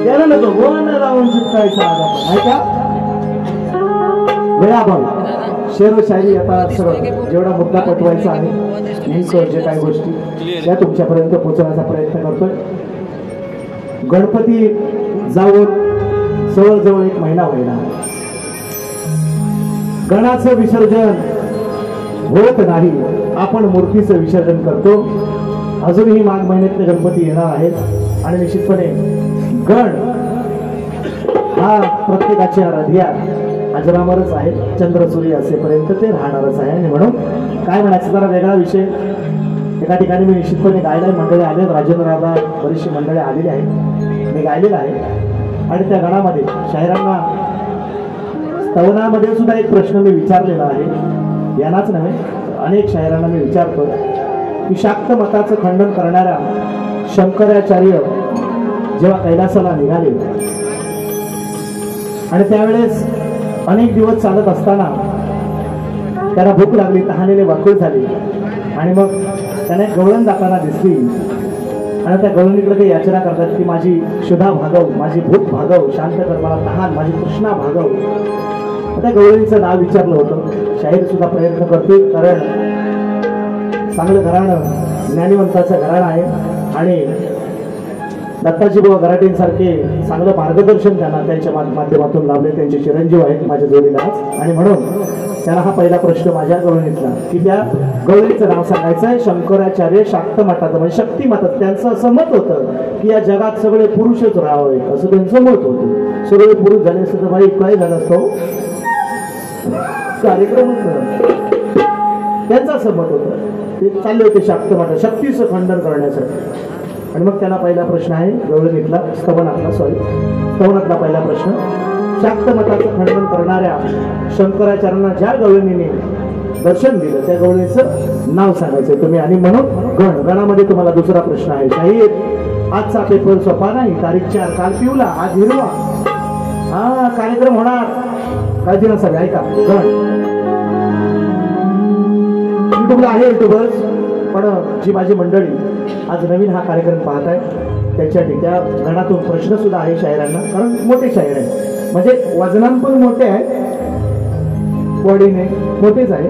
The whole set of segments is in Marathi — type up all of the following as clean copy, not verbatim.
गेला ना तो वन राहून चिटकायचा आहे का वेळाभाव शेर शायरी आता सगळं जेवढा मुद्दा पटवायचा आहे नेमकं जे काही गोष्टी त्या तुमच्यापर्यंत पोहोचवण्याचा प्रयत्न करतोय. गणपती जाऊन जवळजवळ 1 महिना व्हायला. गणाचं विसर्जन होत नाही, आपण मूर्तीचं विसर्जन करतो. अजूनही माघ महिन्यातले गणपती येणार आहेत आणि निश्चितपणे गण हा प्रत्येकाची आराध्या अजरामरच आहे. चंद्र सूर्य असेपर्यंत ते राहणारच आहे. आणि म्हणून काय म्हणायचं जरा वेगळा विषय. एका ठिकाणी मी निश्चितपणे गायला मंडळी आले, राजेंद्र राधा बरीचशी मंडळी आलेली आहेत. मी गायलेलं आहे आणि त्या गणामध्ये शाहिरांना स्तवनामध्ये सुद्धा एक प्रश्न मी विचारलेला आहे. यांनाच नव्हे अनेक शाहिरांना मी विचारतो की शाक्त मताचं खंडन करणाऱ्या शंकराचार्य जेव्हा कैलासाला निघाले आणि त्यावेळेस अनेक दिवस चालत असताना त्याला भूक लागली, तहानेने व्याकुळ झाली आणि मग त्याने गवळण जाताना दिसली आणि त्या गवळणीकडे ते याचना करतात की माझी क्षुधा भागव, माझी भूक भागव, शांत कर मला तहान, माझी तृष्णा भागव. त्या गवळणीचं नाव विचारलं होतं. शाहीर सुद्धा प्रयत्न करते कारण चांगलं घराणं ज्ञानीवंताचं घराणं आहे आणि दत्ताजी बाबा गराटेंसारखे चांगलं मार्गदर्शन त्यांना त्यांच्या माध्यमातून लाभले. त्यांचे चिरंजीव आहेत माझ्या जोडीदार आणि म्हणून त्यांना हा पहिला प्रश्न माझ्या गवळणीतला की त्या गवळणीचं नाव सांगायचं आहे. शंकराचार्य शाक्त मठाचं म्हणजे शक्ती मतात त्यांचं असं मत होतं की या जगात सगळे पुरुषच राहावे असं त्यांचं मत होतं. सगळे पुरुष झाले असतं तर बाई काय झालं असतो कार्यक्रम त्यांचं असं मत होतं. ते चालले होते शाक्त मठात शक्तीचं खंडन करण्यासाठी. आणि मग त्याला पहिला प्रश्न आहे गवळणीतला स्तवनातला पहिला प्रश्न. शाक्त मताचं खंडन करणाऱ्या शंकराचार्यांना ज्या गवळणीने दर्शन दिलं त्या गवळणीचं नाव सांगायचं तुम्ही. आणि म्हणून गणामध्ये तुम्हाला दुसरा प्रश्न आहे. शाहीर आजचा पेपर सोपा नाही. तारीख 4 काल पिवला आज हिरवा. हा कार्यक्रम होणार काळजी नसावी. ऐका गण युट्यूबला आहे युट्यूबर्स पण जी माझी मंडळी आज नवीन हा कार्यक्रम पाहत आहे त्याच्यासाठी त्या गणातून प्रश्न सुद्धा आहे शाहिरांना. कारण मोठे शाहीर आहे म्हणजे वजनान पण मोठे आहे बॉडीने मोठेच आहे.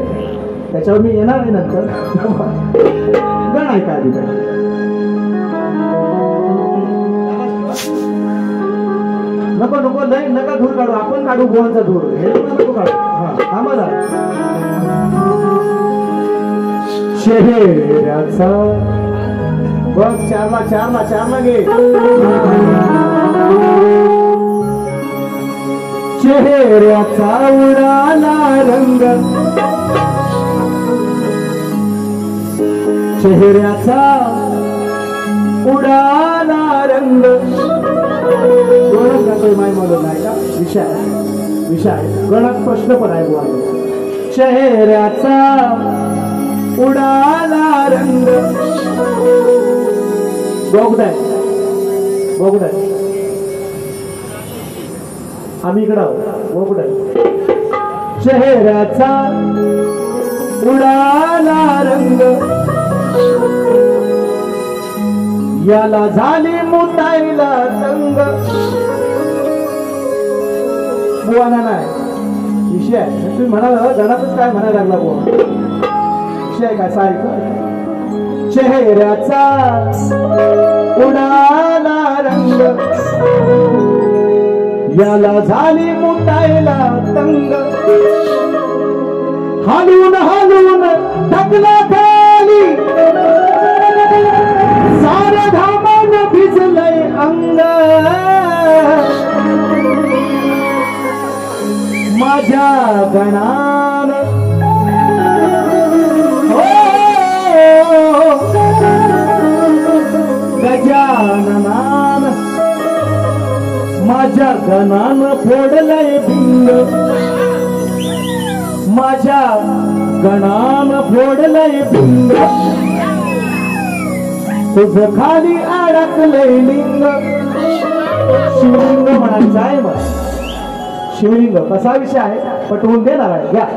त्याच्यावर मी येणार आहे नंतर. गण ऐका आधी काय नको नको नाही नका धूर काढू आपण काढू बुवांचा धूर हे नको काढू. हा थांबा जरा. चेहऱ्याचा बघ चारला घे. चेहऱ्याचा उडाला रंग चेहऱ्याचा उडाला रंग. माय म्हणून नाही का विषय गणात प्रश्न पण आहे बुवा. चेहऱ्याचा उडाला रंग बघताय आम्ही इकडं बघताय. चेहऱ्याचा उडाला रंग याला झाली मुतायला तंग. बुवाना नाही विषय आहे. तुम्ही म्हणाला गणातच काय म्हणायला लागला बुवा विषय काय सारखं. चेहऱ्याचा उडाला रंग याला झाली मुतायला तंग. हालून ढकला खाली सारे धामान भिजलंय अंग. माझ्या गणान गजाननान माझ्या गणान फोडलंय भिंग. माझ्या गणान फोडलंय भिंग. तुझं खाली अडकलंय लिंग. शिवलिंग म्हणायचं आहे मग. शिवलिंग कसा विषय आहे पटवून देणार आहे घ्या.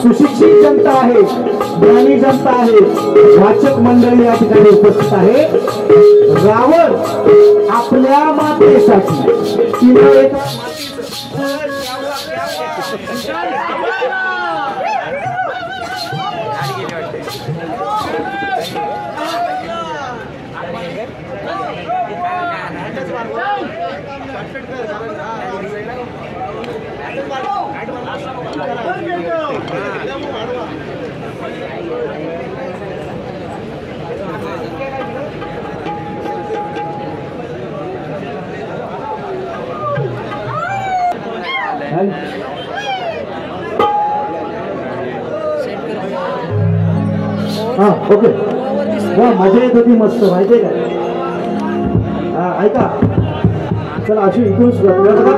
सुशिक्षित जनता आहे, ज्ञानी जनता आहे, वाचक मंडळी या ठिकाणी उपस्थित आहे. रावण आपल्या मातेसाठी तिने हा ओके मजा येत होती मस्त माहितीये का. ऐका चला अशी इथून सुरुवात बघा.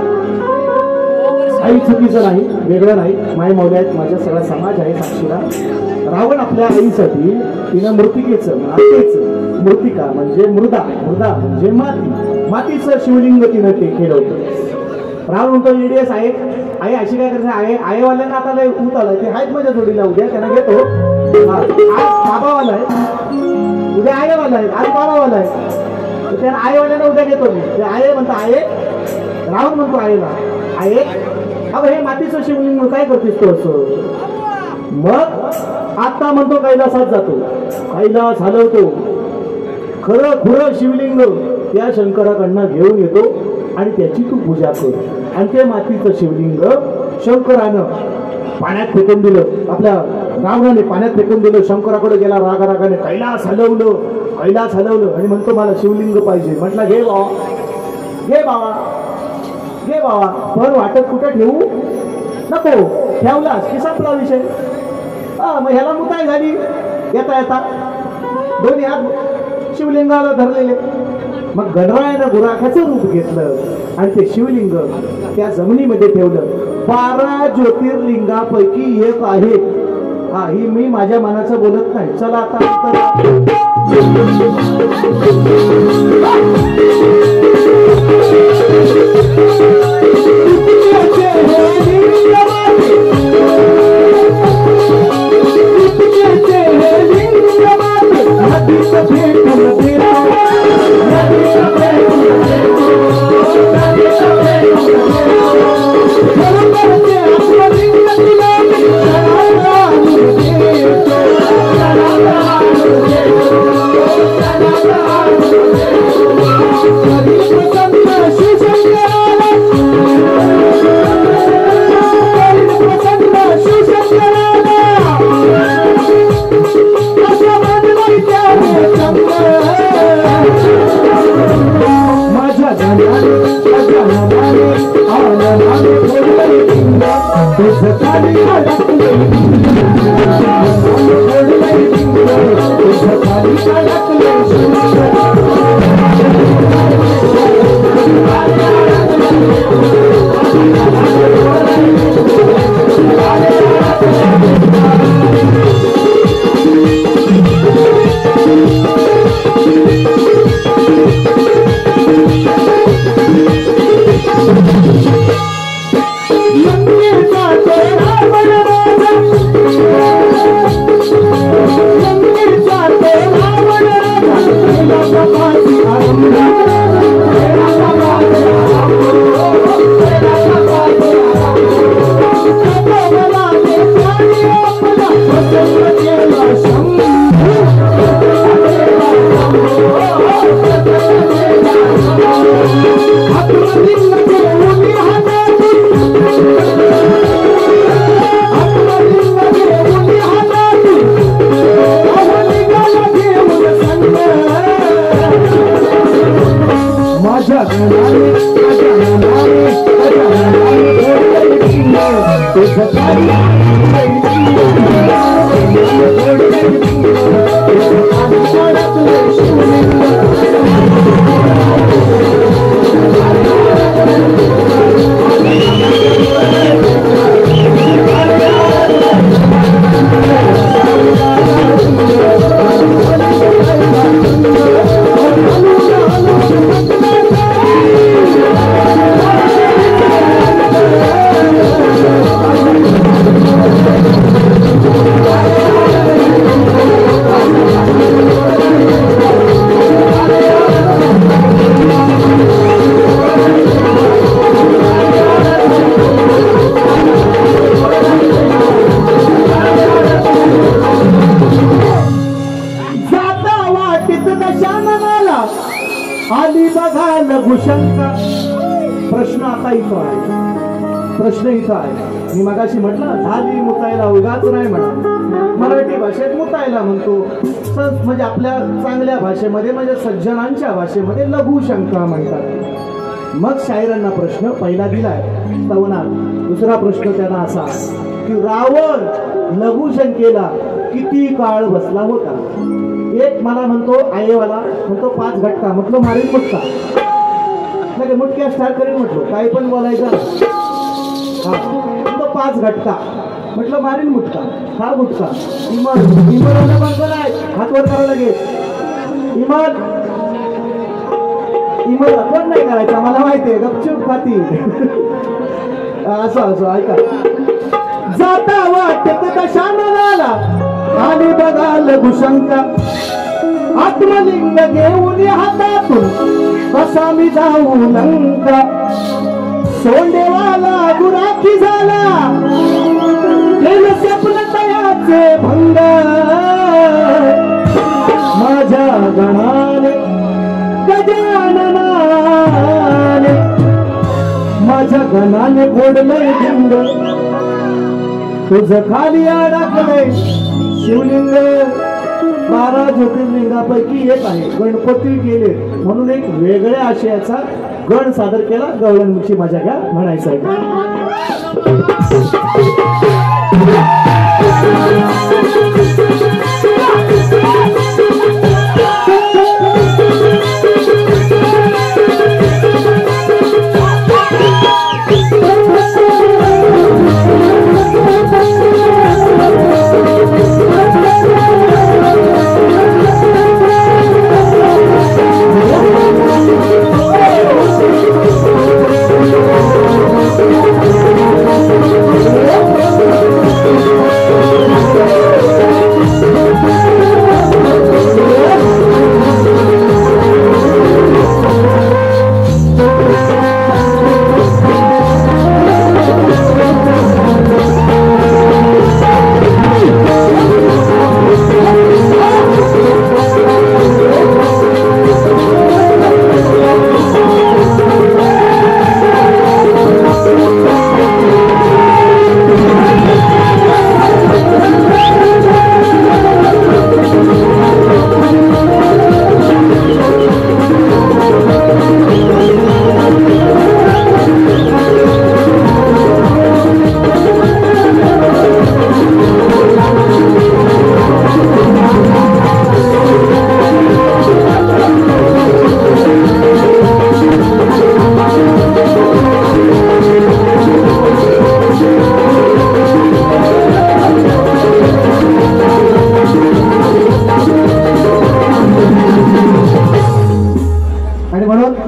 आई चुकीचं नाही, वेगळं नाही, माय मौल्या आहेत, माझा सगळा समाज आहे साक्षीला. रावण आपल्या आईसाठी तिनं मृतिकेचं मातेचं, मृतिका म्हणजे मृदा, मृदा म्हणजे माती, मातीचं शिवलिंग तिनं ते केलं होतं. रावण म्हणतो ईडीएस आहे आई अशी काय करायचं आहे. आईवाल्यांना आता लय ऊत आलं ते आहेत माझ्या जोडीला, उद्या त्यांना घेतो. आज बाबावाला आहे, उद्या आईवाला आहे, आज बाबावाला आहे, त्यांना आईवाल्यांना उद्या घेतो मी. ते आहे म्हणतो आहे, रावण म्हणतो आईला आहे अगं हे मातीचं शिवलिंग काय करतेस तू असं. मग आता म्हणतो कैलासात जातो, कैलास हलवतो, खरं खुरं शिवलिंग त्या शंकराकडनं घेऊन येतो आणि त्याची तू पूजा कर. आणि ते मातीचं शिवलिंग शंकरानं पाण्यात फेकून दिलं, आपल्या रावणाने पाण्यात फेकून दिलं. शंकराकडे गेला रागारागाने, कैलास हलवलं, कैलास हलवलं आणि म्हणतो मला शिवलिंग पाहिजे. म्हटलं घे बाबा, घे बाबा, घे बाबा, पण वाटत कुठं ठेवू नको, ठेवलास की संपला विषय. मग ह्याला मुताय झाली येता येता, दोन्ही हात शिवलिंगाला धरलेले. मग गणरायानं गुराखाचं रूप घेतलं आणि ते शिवलिंग त्या जमिनीमध्ये ठेवलं. 12 ज्योतिर्लिंगापैकी एक आहे. हा ही मी माझ्या मनाचं बोलत नाही. चला आता प्रश्न इथं आहे. मी मगाशी म्हटलं झाली मुतायला उगाच नाही म्हणा. मराठी भाषेत मुतायला म्हणतो, म्हणजे आपल्या चांगल्या भाषेमध्ये म्हणजे सज्जनांच्या भाषेमध्ये लघुशंका म्हणतात. मग शायरांना प्रश्न पहिला दिलाय स्तवनात. दुसरा प्रश्न त्यांना असा की रावण लघुशंकेला किती काळ बसला होता. एक मला म्हणतो आयेवाला म्हणतो 5 घटका. म्हटलं मारीन मुटका, लगे मुटक्या स्टार्ट करेन. म्हटलं काही पण बोलायचं. तो 5 घटका. म्हटलं मारीन मुटका. हा गुटका इमल इमल पण आहे. हात वर करावं लागेल. इमल इमल कोण नाही करायचा मला माहितीये. गपचूप खाती. असं असं ऐका. जाता वाटत कशा मनाला आणि बघा लघुशंका. आत्मलिंग घेऊन हातातून कसा मी जाऊ लंका. सोंडेवाला गुराखी झाला केलं स्वप्न तयाचे भंग. माझ्या गणाने गजाननाने माझ्या गणाने फोडलंय लिंग. तुझं खाली अडकलंय शिवलिंग. 12 ज्योतिर्लिंगापैकी एक आहे. गणपती गेले म्हणून एक वेगळ्या आशयाचा गण सादर केला. गवळणची मजा घ्या म्हणायचं आहे.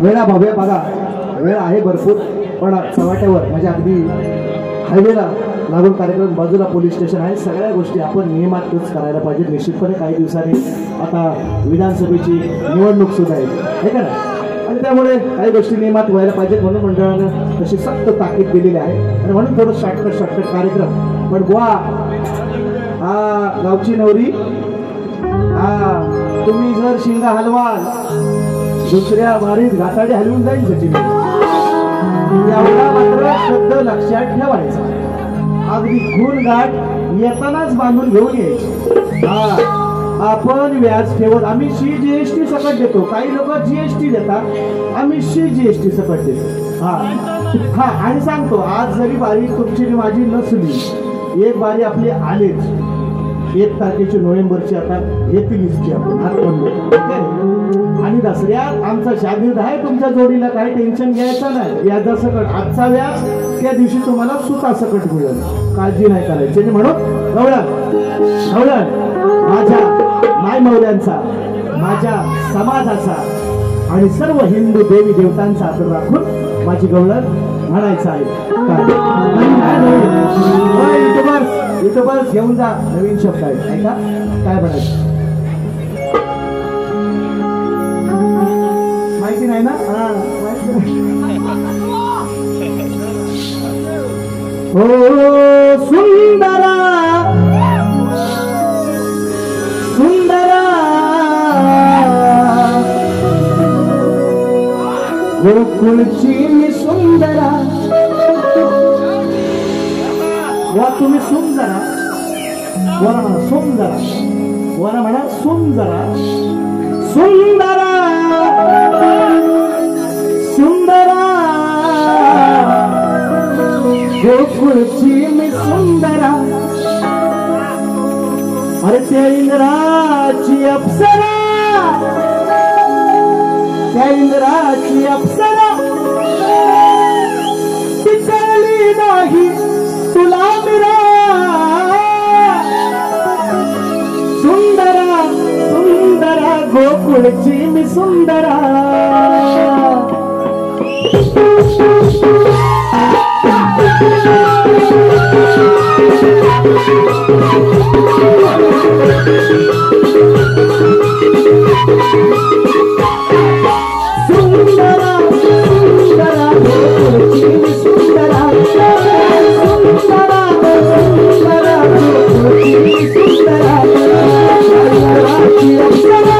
वेळा भाव्या बघा, वेळ आहे भरपूर. पण चव्हाट्यावर म्हणजे अगदी हायवेला लागून कार्यक्रम, बाजूला पोलीस स्टेशन आहे. सगळ्या गोष्टी आपण नियमातच करायला पाहिजे. निश्चितपणे काही दिवसांनी आता विधानसभेची निवडणूक सुद्धा आहे का ना, आणि त्यामुळे काही गोष्टी नियमात व्हायला पाहिजेत. म्हणून मंडळानं तशी सक्त ताकीद दिलेली आहे आणि म्हणून थोडं शॉर्टकट कार्यक्रम. पण बुवा हा गावची नवरी, हा तुम्ही जर शिंगा हलवाल दुसऱ्या वारीत घाटाडे हलवून जाईल सचिन. एवढा मात्र शब्द लक्षात ठेवायचा. अगदी खून गाठ येतानाच बांधून घेऊन यायची. हा आपण व्याज ठेवत आम्ही GST सकट देतो. काही लोक GST देतात, आम्ही GST सकट देतो. हा आणि सांगतो, आज जरी बारी तुमची माझी नसली, एक बारी आपली आलेच. 1 तारखेची नोव्हेंबरची आता येतीलच की आपण हात बंद. आणि दसऱ्यात आमचा शागिर्द आहे तुमच्या जोडीला, काही टेन्शन घ्यायचं नाही. व्याजासकट आजचा व्याज त्या दिवशी तुम्हाला सुता सकट मिळेल, काळजी नाही करायची. म्हणून गवळण माझ्या माय मौल्यांचा, माझ्या समाजाचा आणि सर्व हिंदू देवी देवतांचा आदर राखून माझी गवळण म्हणायचं आहे. युट्यूबर्स घेऊन जा, नवीन शब्द आहे ऐका काय म्हणायचं माहिती नाही ना. हो सुंदरा सुंदरा गोकुळची मी सुंदरा. वा तुम्ही सुन जरा, वरा म्हणा सुन जरा, वरा म्हणा सुन जरा. सुंदरा सुंदरा गोकुळची मी सुंदरा. अरे त्या इंद्राची अप्सरा, त्या इंद्राची अप्सरा पिकळली नाही तुला मिरा. सुंदरा सुंदरा गोकुळची मी सुंदरा. सुंदरा सुंदरा गोकुळची मी सुंदरा. सुंदरा सुंदरा गोकुळची मी सुंदरा. इंद्राची अप्सरा,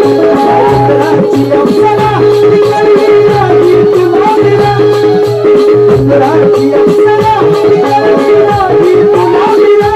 इंद्राची अप्सरा पिकळली नाही तुला मिरा. इंद्राची अप्सरा पिकळली नाही तुला मिरा.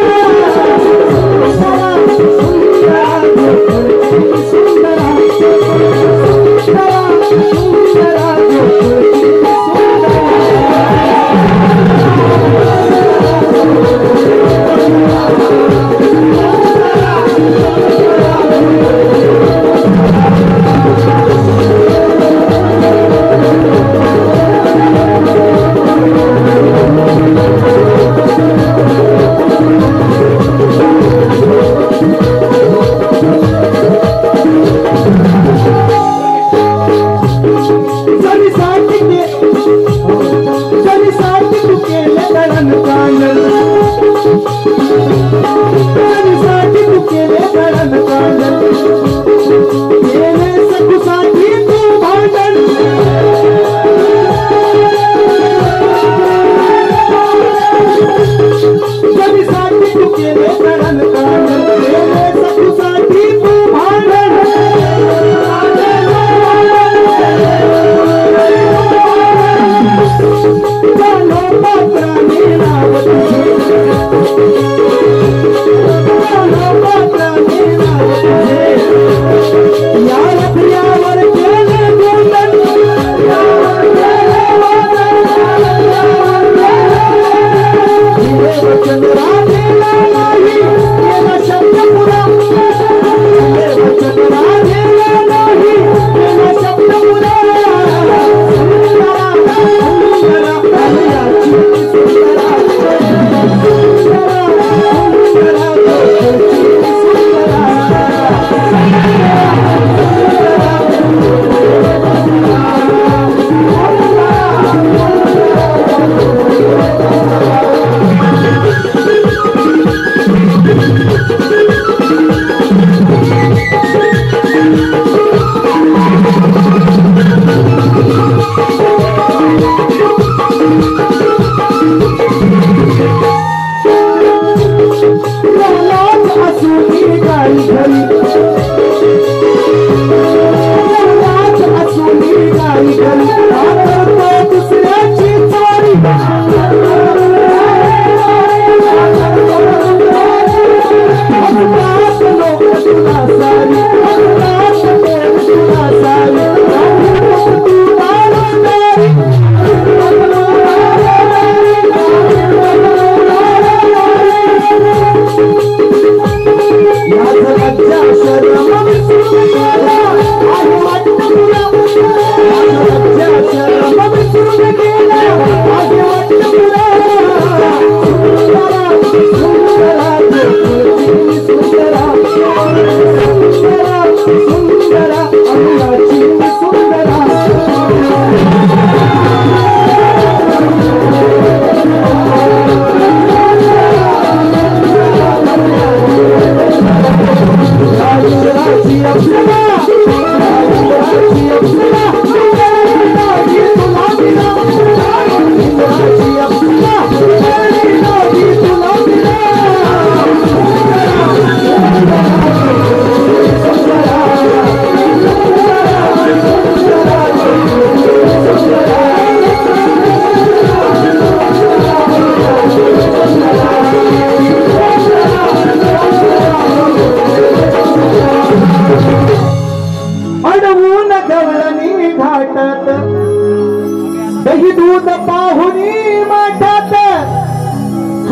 दही दूध पाहुनी माठात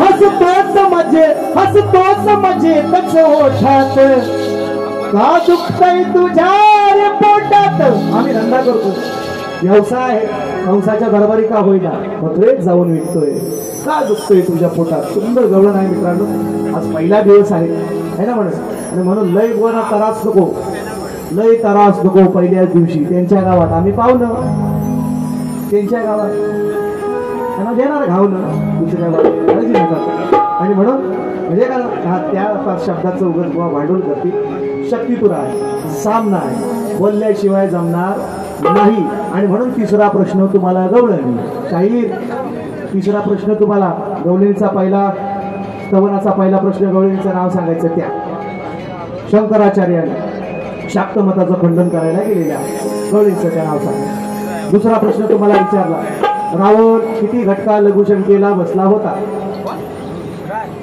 हसतोच मजेत ओठात का दुखतय तुझ्या रे पोटात. आम्ही धंदा करतो, व्यवसाय कंसाच्या दरबारी का होईना होतोय, जाऊन विकतोय. का दुखतोय तुझ्या पोटात. सुंदर गवळण आहे मित्रांनो, आज पहिला दिवस आहे ना म्हणून. आणि म्हणून लय बोला त्रास नको, लय त्रास नको. पहिल्याच दिवशी त्यांच्या गावात आम्ही पाहुणं, त्यांच्या गावात त्यांना देणार घावणं दुसऱ्या गावात काळजी नका. आणि म्हणून म्हणजे का त्या शब्दाचं उगत किंवा भांडवल करतील. शक्तिपुरा आहे, सामना आहे, बोलल्याशिवाय जमणार नाही. आणि म्हणून तिसरा प्रश्न तुम्हाला गवळणी काही. तिसरा प्रश्न तुम्हाला गवळणीचा पहिला स्तवनाचा पहिला प्रश्न गवळणीचं नाव सांगायचं. त्या शंकराचार्याने शाक्त मताचं खंडन करायला गेलेल्या गवळणीचं त्या नाव सांगायचं. दुसरा प्रश्न तुम्हाला विचारला, रावण किती घटका लघुशंकेला बसला होता.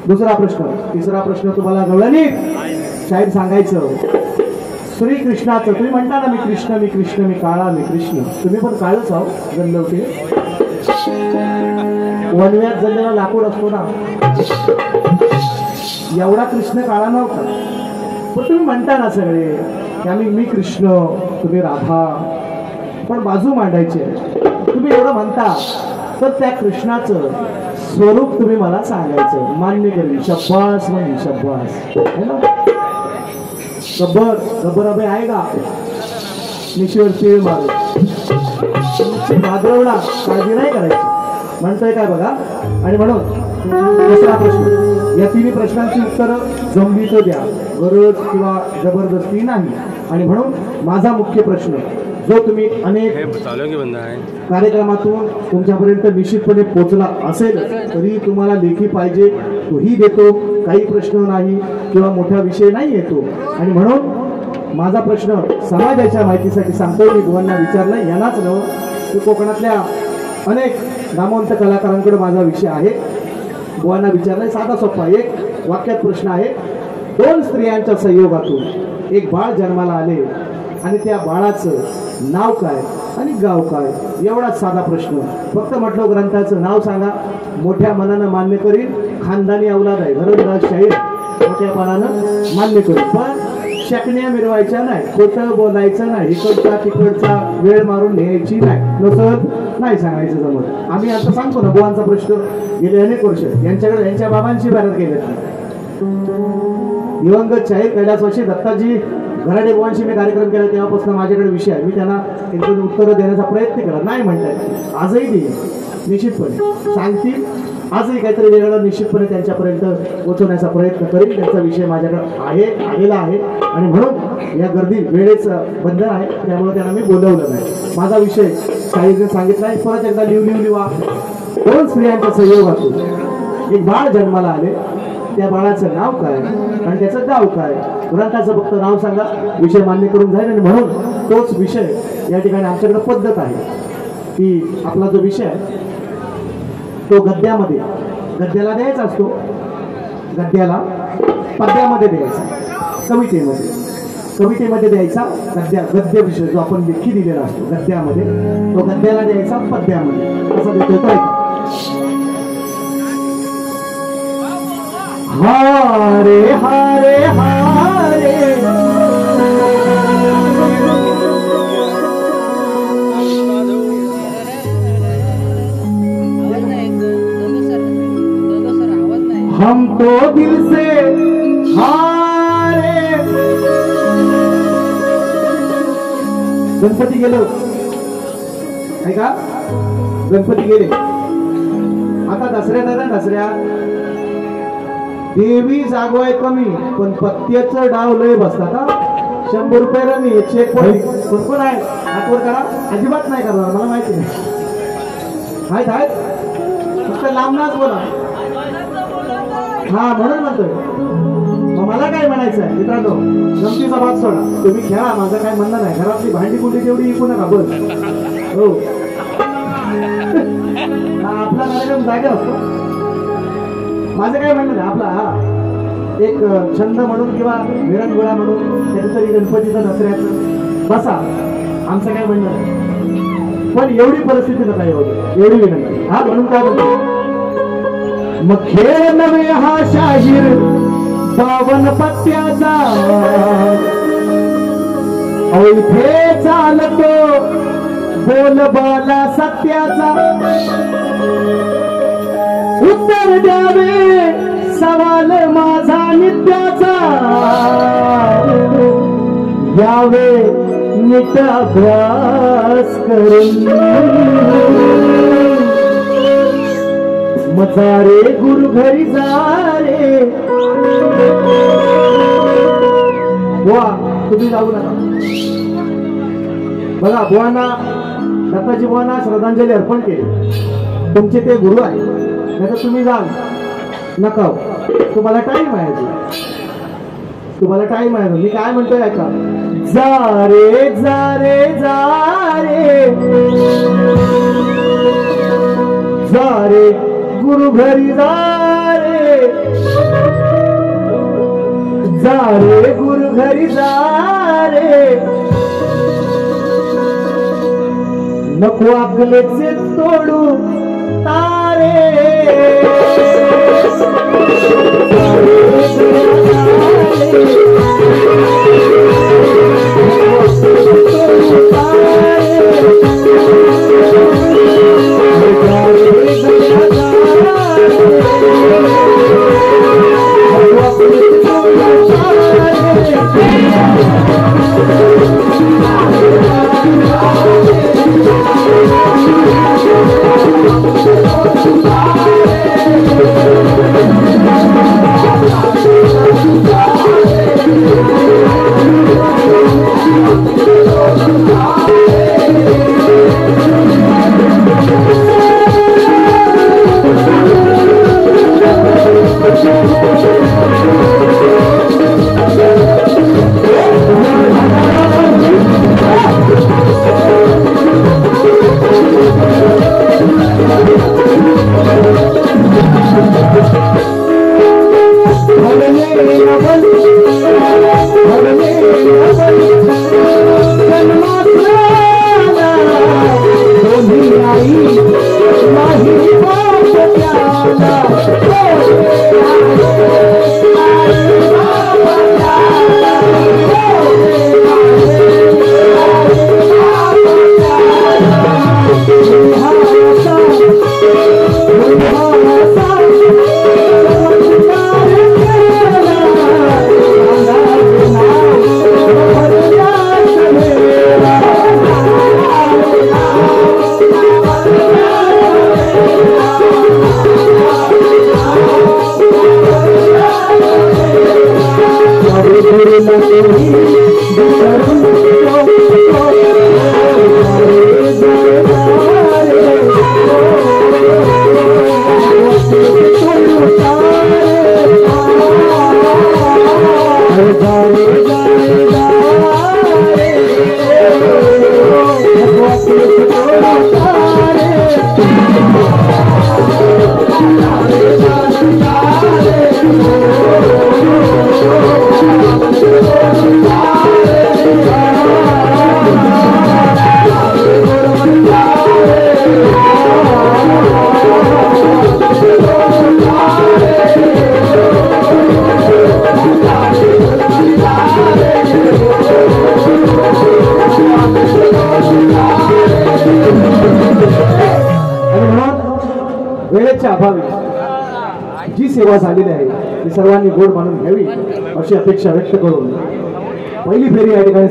दुसरा प्रश्न. तिसरा प्रश्न तुम्हाला गवळणी शाहीर सांगायचं. श्रीकृष्णाचं तुम्ही म्हणता ना, मी कृष्ण मी कृष्ण मी काळा मी कृष्ण. तुम्ही पण काळच आहो जणलं होते. वनव्यात जणलेला लाकूड असतो ना, एवढा कृष्ण काळा नव्हता. पण तुम्ही म्हणता ना सगळे की आम्ही मी कृष्ण तुम्ही राधा, पण बाजू मांडायची. तुम्ही एवढं म्हणता तर त्या कृष्णाचं स्वरूप तुम्ही मला सांगायचं. मान्य करेल. शब्बास म्हणजे शब्बास है ना. गब्बर गब्बर अभे आहे का. निशीवर तीळ मारू भाद्रवडा काळजी नाही करायची म्हणतोय काय बघा. आणि म्हणून दुसरा प्रश्न. या तिन्ही प्रश्नांची उत्तरं जमलीचं द्या, गरज किंवा जबरदस्ती नाही. आणि म्हणून माझा मुख्य प्रश्न जो तुम्ही अनेक कार्यक्रमातून तुमच्यापर्यंत निश्चितपणे पोहोचला असेल तरी तुम्हाला लेखी पाहिजे तोही देतो. काही प्रश्न नाही किंवा मोठा विषय नाही येतो. आणि म्हणून माझा प्रश्न समाजाच्या माहितीसाठी सांगतोय. मी बुवांना विचारलं, यांनाच नव्ह की कोकणातल्या अनेक नामवंत कलाकारांकडे माझा विषय आहे. बुवांना विचारलाय, साधा सोपा एक वाक्यात प्रश्न आहे. दोन स्त्रियांच्या संयोगातून एक बाळ जन्माला आले आणि त्या बाळाचं नाव काय आणि गाव काय. एवढाच साधा प्रश्न. फक्त म्हटलं ग्रंथाचं नाव सांगा, मोठ्या मनानं मान्य करील. खानदानी औलाद आहे, घरंदाज शाहीर मोठ्या मनानं मान्य करील. पण शकण्या मिरवायच्या नाही, खोटं बोलायचं नाही, इकडचा तिकडचा वेळ मारून न्यायची नाही. नसत नाही सांगायचं जमत. आम्ही आता सांगतो ना, बुवांचा प्रश्न गेले अनेक वर्ष यांच्याकडे यांच्या बाबांशी भारत गेले. दिवंगत शाहीर कैलासवासी दत्ताजी घराडे बुवांशी मी कार्यक्रम केला, तेव्हापासून माझ्याकडे विषय आहे. मी त्यांना त्यांचं उत्तरं देण्याचा प्रयत्न केला, नाही म्हणतात. आजही देईल निश्चितपणे, सांगतील. आजही काहीतरी वेगळं निश्चितपणे त्यांच्यापर्यंत पोहोचवण्याचा प्रयत्न करेल. त्यांचा विषय माझ्याकडे आलेला आहे. आणि म्हणून या गर्दी वेळेच बंधन आहे, त्यामुळे त्यांना मी बोलवलं नाही. माझा विषय शाहीरने सांगितलाय, परत एकदा लिवा. 2 स्त्रियांच्या संयोगातून एक बाळ जन्माला आले. त्या बाळाचं नाव काय आणि त्याचं गाव काय, ग्रंथाचं फक्त नाव सांगा, विषय मान्य करून जाईल. आणि म्हणून तोच विषय या ठिकाणी आमच्याकडे पद्धत आहे की आपला जो विषय आहे तो गद्याला द्यायचा असतो, गद्याला पद्यामध्ये द्यायचा, कवितेमध्ये द्यायचा. गद्य विषय जो आपण लेखी दिलेला असतो गद्यामध्ये, तो गद्याला द्यायचा पद्यामध्ये. असा देतो तो हारे हारे हारे हम तो दिल से हारे. गणपती गेलो ऐका, गणपती गेले. आता दसऱ्या देवी जागवाय कमी पण पत्त्याचं डाव लय बसतात. 100 रुपये रमी 101 कोण आहे आठवड करा, अजिबात नाही करणार, मला माहिती नाही. आहेत फक्त लांबनाच बोला. हा म्हणून म्हणतोय. मग मला काय म्हणायचं आहे मित्रांनो, गमतीचा भाग सोडा, तुम्ही खेळा, माझं काय म्हणणं नाही. घरातली भांडी कुंडी तेवढी ऐकू नका. बस हो आपला कार्यक्रम जागा असतो. माझं काय म्हणणं नाही, आपला एक छंद म्हणून किंवा विरंगुळा म्हणून त्याच्यातरी गणपतीचं दसऱ्याचं बसा, आमचं काय म्हणणं नाही. पण एवढी परिस्थिती नका एवढी विनंती. हा म्हणून काय म्हणतो, मग खेळ नव्हे हा शाहीर 52 पत्त्याचा, इथे चालतो बोलबाला सत्याचा. उत्तर द्यावे सवाल माझा नित्याचा, यावे नीट अभ्यास करून. मजा रे गुरु घरी जा रे. बुवा तुम्ही जाऊ नका. बघा बुवांना, दत्ताजी बुवांना श्रद्धांजली अर्पण केली. तुमचे ते गुरु आहे, नाही तर तुम्ही जाल नका. तुम्हाला टाइम आहे, तुम्हाला टाइम आहे. मी काय म्हणतोय ऐका, जा रे जा रे जा रे जा रे गुरु घरी जा रे, जा रे गुरु घरी जा रे. नको अकलेचे तोडू तारे. आणि म्हणून वेळेच्या अभावी जी सेवा झालेली आहे ती सर्वांनी गोड मानून घ्यावी अशी अपेक्षा व्यक्त करून पहिली फेरी या ठिकाणी